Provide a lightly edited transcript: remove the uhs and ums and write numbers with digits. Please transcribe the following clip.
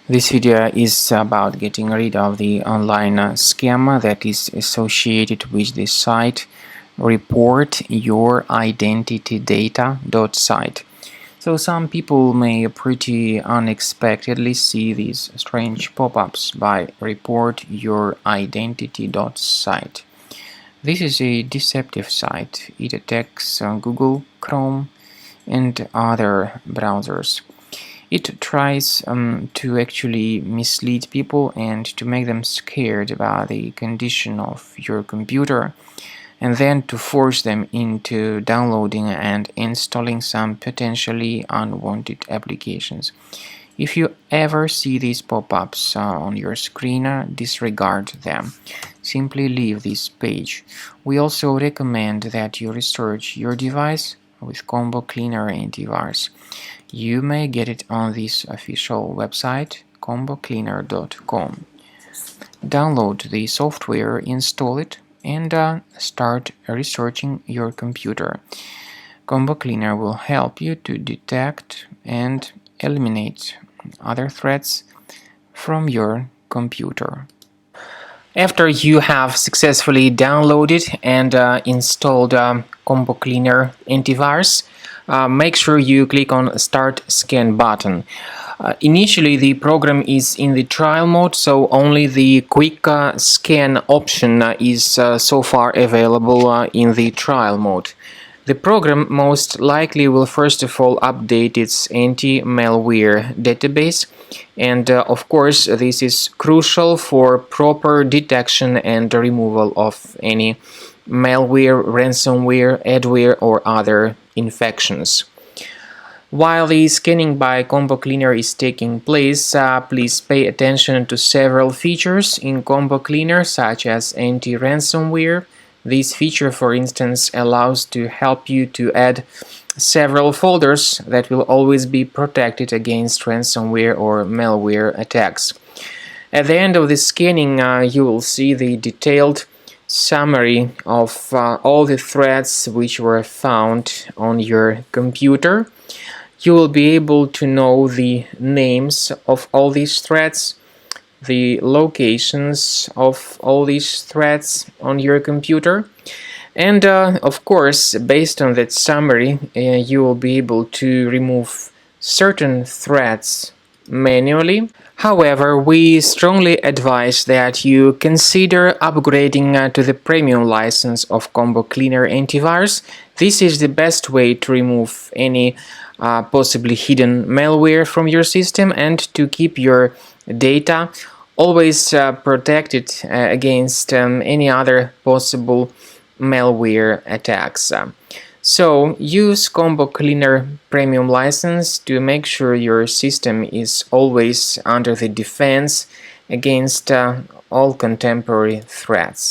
This video is about getting rid of the online scam that is associated with the site Reportyouridentitydata.site. So some people may pretty unexpectedly see these strange pop-ups by Reportyouridentity.site. This is a deceptive site. It attacks Google, Chrome, and other browsers. It tries to actually mislead people and to make them scared about the condition of your computer, and then to force them into downloading and installing some potentially unwanted applications. If you ever see these pop-ups on your screen, disregard them. Simply leave this page. We also recommend that you research your device with Combo Cleaner Antivirus. You may get it on this official website, combocleaner.com. Download the software, install it, and start researching your computer. Combo Cleaner will help you to detect and eliminate other threats from your computer. After you have successfully downloaded and installed Combo Cleaner Antivirus, make sure you click on Start Scan button. Initially, the program is in the trial mode, so only the quick scan option is so far available in the trial mode. The program most likely will first of all update its anti-malware database, and of course this is crucial for proper detection and removal of any malware, ransomware, adware or other infections. While the scanning by Combo Cleaner is taking place, please pay attention to several features in Combo Cleaner, such as anti-ransomware. This feature, for instance, allows to help you to add several folders that will always be protected against ransomware or malware attacks. At the end of the scanning, you will see the detailed summary of all the threats which were found on your computer. You will be able to know the names of all these threats, the locations of all these threats on your computer, and of course, based on that summary, you will be able to remove certain threats manually. However, we strongly advise that you consider upgrading to the premium license of Combo Cleaner Antivirus. This is the best way to remove any possibly hidden malware from your system and to keep your data always protected against any other possible malware attacks. So use Combo Cleaner Premium license to make sure your system is always under the defense against all contemporary threats.